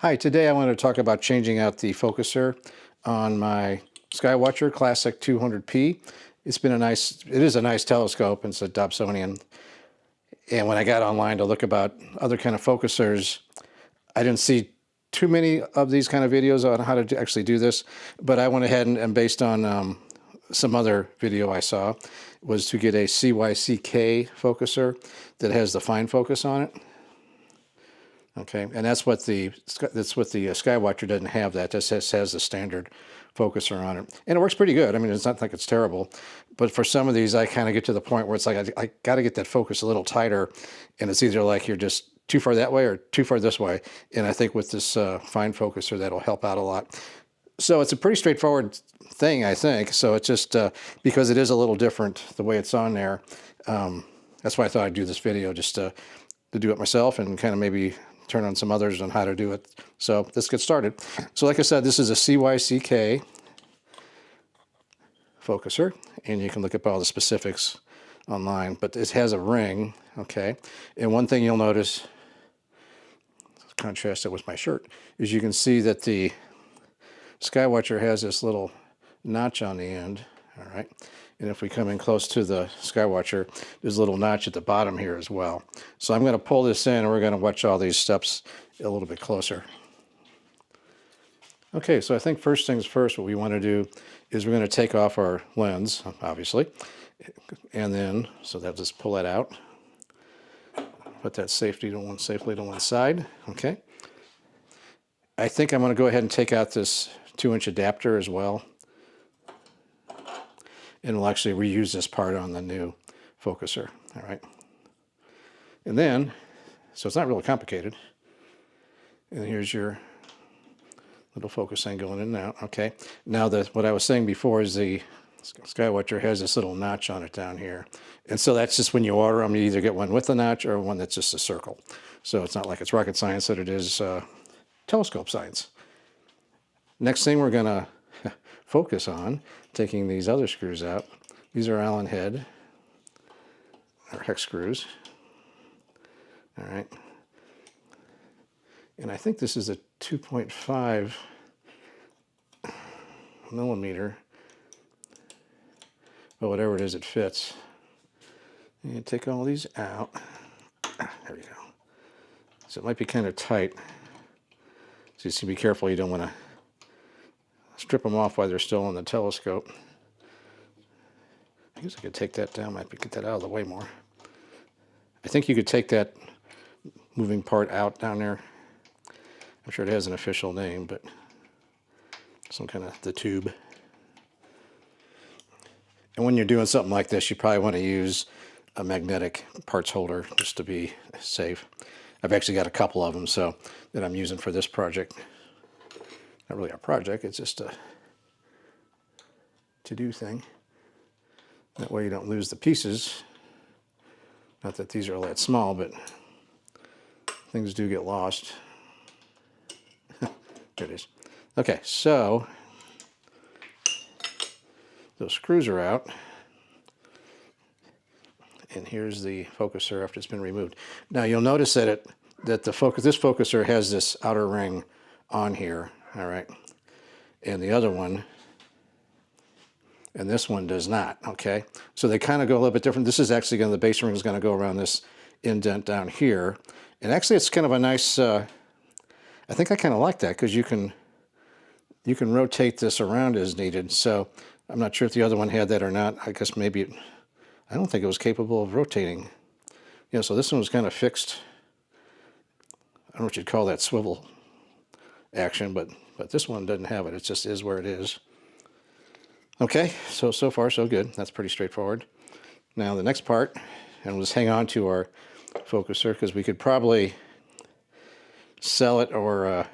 Hi, today I want to talk about changing out the focuser on my Skywatcher Classic 200p. It is a nice telescope. It's a Dobsonian. And when I got online to look about other kind of focusers, I didn't see too many of these kind of videos on how to actually do this. But I went ahead and based on some other video I saw, was to get a CYCK focuser that has the fine focus on it. Okay, and that's what the Skywatcher doesn't have. That just has the standard focuser on it, and it works pretty good. I mean, it's not like it's terrible, but for some of these, I kind of get to the point where it's like I got to get that focus a little tighter, and it's either like you're just too far that way or too far this way. And I think with this fine focuser, that'll help out a lot. So it's a pretty straightforward thing, I think. So it's just because it is a little different the way it's on there. That's why I thought I'd do this video, just to do it myself and kind of maybe turn on some others on how to do it. So let's get started. So like I said, this is a CYCK focuser, and you can look up all the specifics online, but it has a ring, okay? And one thing you'll notice, contrast it with my shirt, is you can see that the Skywatcher has this little notch on the end, all right? And if we come in close to the Skywatcher, there's a little notch at the bottom here as well. So I'm going to pull this in, and we're going to watch all these steps a little bit closer. Okay, so I think first things first, what we want to do is we're going to take off our lens, obviously. And then, so that just pull that out. Put that safely to one side, okay? I think I'm going to go ahead and take out this 2-inch adapter as well. And we'll actually reuse this part on the new focuser, all right? And then, so it's not really complicated. And here's your little focus thing going in and out, okay? Now, what I was saying before is the Skywatcher has this little notch on it down here. And so that's just when you order them, you either get one with a notch or one that's just a circle. So it's not like it's rocket science, that it is telescope science. Next thing we're gonna focus on, taking these other screws out. These are Allen head, or hex screws. All right. And I think this is a 2.5 millimeter, but whatever it is, it fits. And take all these out. There we go. So it might be kind of tight. So you have to be careful. You don't want to strip them off while they're still in the telescope. I guess I could take that down. Might get that out of the way more. I think you could take that moving part out down there. I'm sure it has an official name, but some kind of the tube. And when you're doing something like this, you probably want to use a magnetic parts holder just to be safe. I've actually got a couple of them that I'm using for this project. Not really a project, it's just a to-do thing. That way you don't lose the pieces. Not that these are all that small, but things do get lost. There it is. Okay, so those screws are out. And here's the focuser after it's been removed. Now you'll notice that this focuser has this outer ring on here, all right? And the other one, and this one does not, okay? So they kind of go a little bit different. This is actually the base ring is going to go around this indent down here. And actually it's kind of a nice, I think I kind of like that because you can rotate this around as needed. So I'm not sure if the other one had that or not. I guess maybe, I don't think it was capable of rotating. So this one was kind of fixed. I don't know what you'd call that swivel action, but this one doesn't have it. It just is where it is. Okay, so far so good. That's pretty straightforward. Now the next part, and we'll just hang on to our focuser because we could probably sell it or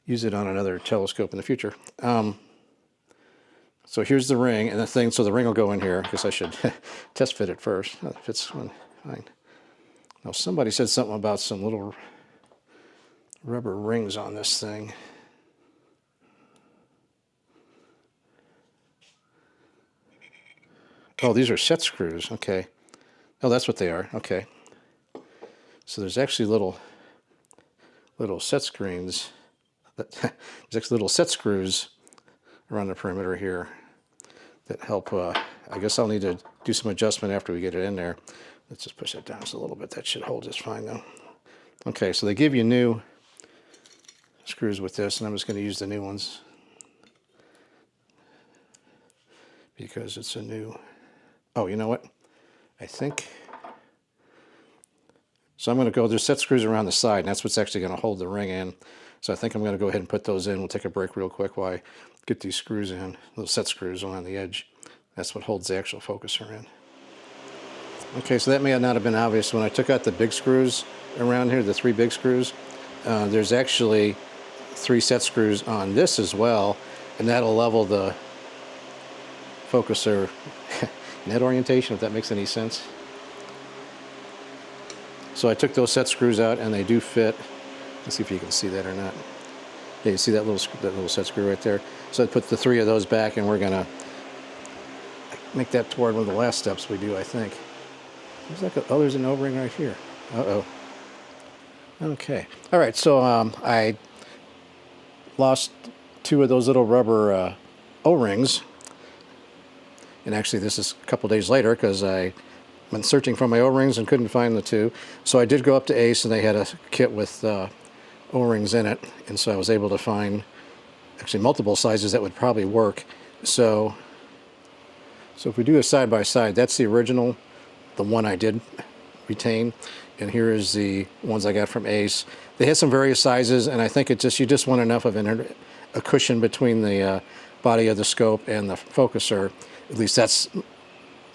use it on another telescope in the future. So here's the ring and the thing. So the ring will go in here. I guess I should test fit it first. That fits fine. Now somebody said something about some little rubber rings on this thing. Oh, these are set screws. Okay. Oh, that's what they are. Okay. So there's actually little little set screens. There's actually little set screws around the perimeter here that help. I guess I'll need to do some adjustment after we get it in there. Let's just push that down just a little bit. That should hold just fine though. Okay, so they give you new screws with this, and I'm just going to use the new ones because it's a new. Oh, you know what? I think. So I'm going to go, there's set screws around the side, and that's what's actually going to hold the ring in. So I think I'm going to go ahead and put those in. We'll take a break real quick while I get these screws in, those set screws on the edge. That's what holds the actual focuser in. Okay, so that may not have been obvious. When I took out the big screws around here, the 3 big screws, there's actually 3 set screws on this as well, and that'll level the focuser net orientation, if that makes any sense. So I took those set screws out, and they do fit. Let's see if you can see that or not. Yeah, you see that little set screw right there? So I put the 3 of those back, and we're going to make that toward one of the last steps we do, I think. Looks like, oh, there's an O-ring right here. Uh-oh. Okay. All right, so I lost 2 of those little rubber O-rings. And actually, this is a couple days later because I went searching for my O-rings and couldn't find the 2. So I did go up to Ace, and they had a kit with O-rings in it. And so I was able to find actually multiple sizes that would probably work. So if we do a side-by-side, that's the original, the one I did retain. And here is the ones I got from Ace. They had some various sizes, and I think you just want enough of a cushion between the body of the scope and the focuser. At least that's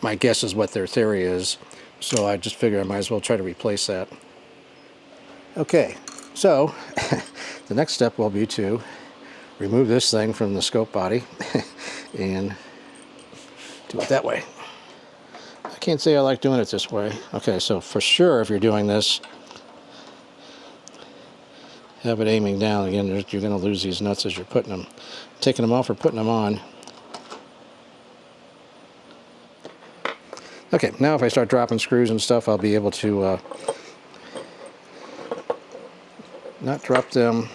my guess is what their theory is. So I just figure I might as well try to replace that. Okay, so the next step will be to remove this thing from the scope body and do it that way. I can't say I like doing it this way. Okay, so for sure if you're doing this, have it aiming down. Again, you're going to lose these nuts as you're taking them off or putting them on. Okay, now if I start dropping screws and stuff, I'll be able to not drop them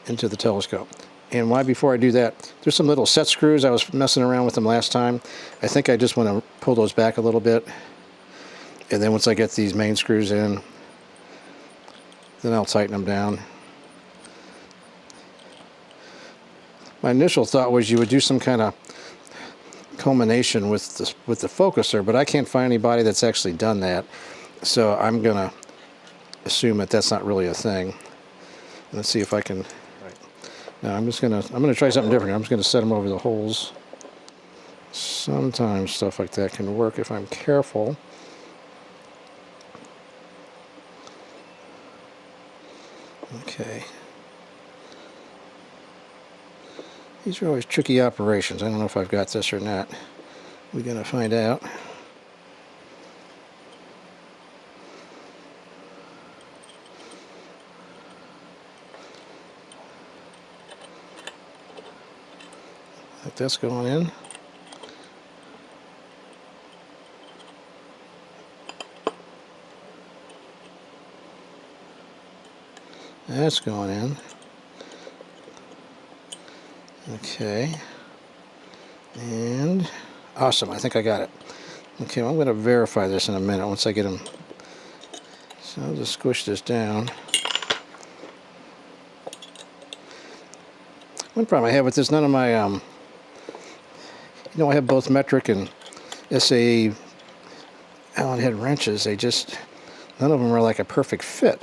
into the telescope. And why before I do that, there's some little set screws. I was messing around with them last time. I think I just want to pull those back a little bit. And then once I get these main screws in, then I'll tighten them down. My initial thought was you would do some kind of culmination with the focuser, but I can't find anybody that's actually done that. So I'm going to assume that that's not really a thing. Let's see if I can. Now I'm going to try something different. I'm just going to set them over the holes. Sometimes stuff like that can work if I'm careful. Okay. These are always tricky operations. I don't know if I've got this or not. We're going to find out. Like that's going in. That's going in. Okay. And awesome, I think I got it. Okay, well, I'm going to verify this in a minute once I get them. So I'll just squish this down. One problem I have with this, none of my, I have both metric and SAE Allen head wrenches. None of them are like a perfect fit.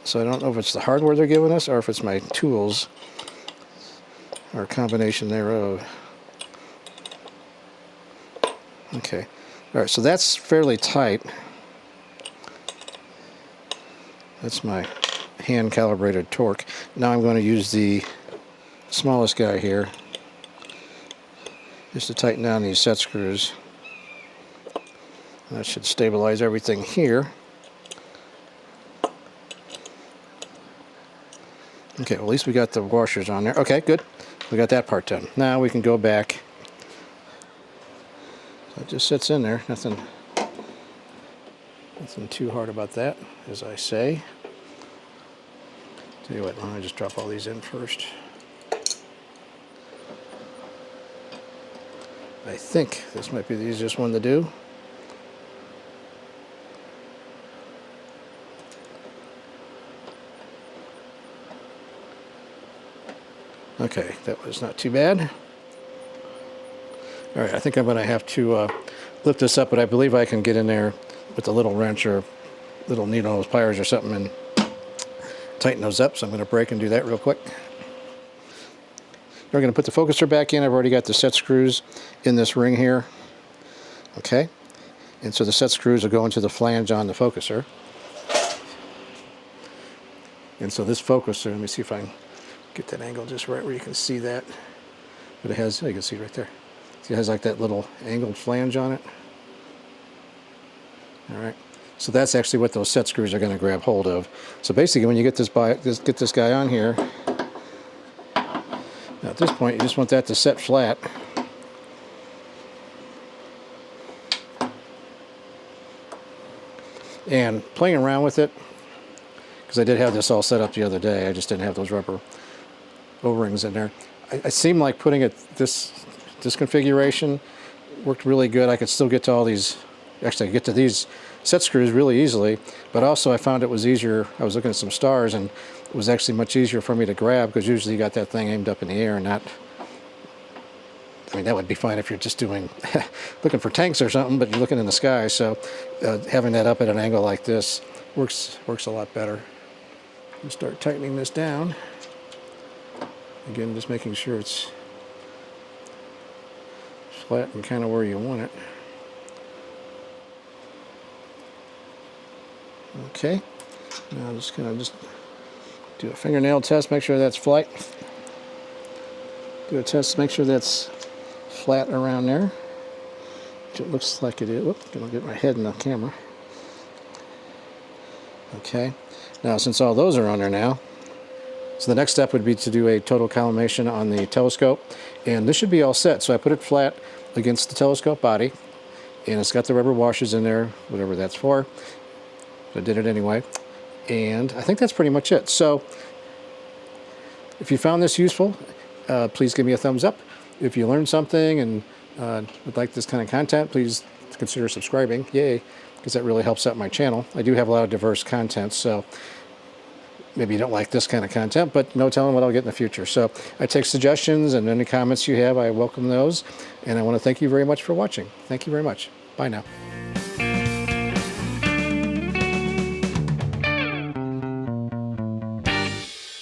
So I don't know if it's the hardware they're giving us or if it's my tools or a combination thereof. Okay. All right, so that's fairly tight. That's my hand calibrated torque. Now I'm going to use the smallest guy here just to tighten down these set screws. That should stabilize everything here. Okay, well, at least we got the washers on there. Okay, good. We got that part done. Now we can go back. So it just sits in there, nothing. Nothing too hard about that, as I say. Tell you what, why don't I just drop all these in first. I think this might be the easiest one to do. Okay, that was not too bad. All right, I think I'm going to have to lift this up, but I believe I can get in there with a little wrench or little needle nose pliers or something and tighten those up. So I'm going to break and do that real quick. We're going to put the focuser back in. I've already got the set screws in this ring here. Okay, and so the set screws will go into the flange on the focuser. And so this focuser, let me see if I can get that angle just right where you can see that. But it has, you can see right there. See, it has like that little angled flange on it. All right, so that's actually what those set screws are going to grab hold of. So basically, when you get this guy on here, now at this point, you just want that to set flat. And playing around with it, because I did have this all set up the other day, I just didn't have those rubber O-rings in there. I seem like putting it this configuration worked really good. I could still get to all these, actually I get to these set screws really easily, but also I found it was easier. I was looking at some stars and it was actually much easier for me to grab, because usually you got that thing aimed up in the air and not, I mean, that would be fine if you're just doing, looking for tanks or something, but you're looking in the sky. So having that up at an angle like this works a lot better. And start tightening this down. Again, just making sure it's flat and kind of where you want it. Okay, now I'm just gonna do a fingernail test, make sure that's flat. Do a test, make sure that's flat around there. It looks like it is. Whoop, gonna get my head in the camera. Okay, now since all those are on there now, so the next step would be to do a total collimation on the telescope, and this should be all set. So I put it flat against the telescope body, and it's got the rubber washers in there, whatever that's for. I did it anyway, and I think that's pretty much it. So if you found this useful, please give me a thumbs up. If you learned something and would like this kind of content, please consider subscribing. Yay, because that really helps out my channel. I do have a lot of diverse content, so maybe you don't like this kind of content, but no telling what I'll get in the future. So I take suggestions, and any comments you have, I welcome those. And I want to thank you very much for watching. Thank you very much. Bye now.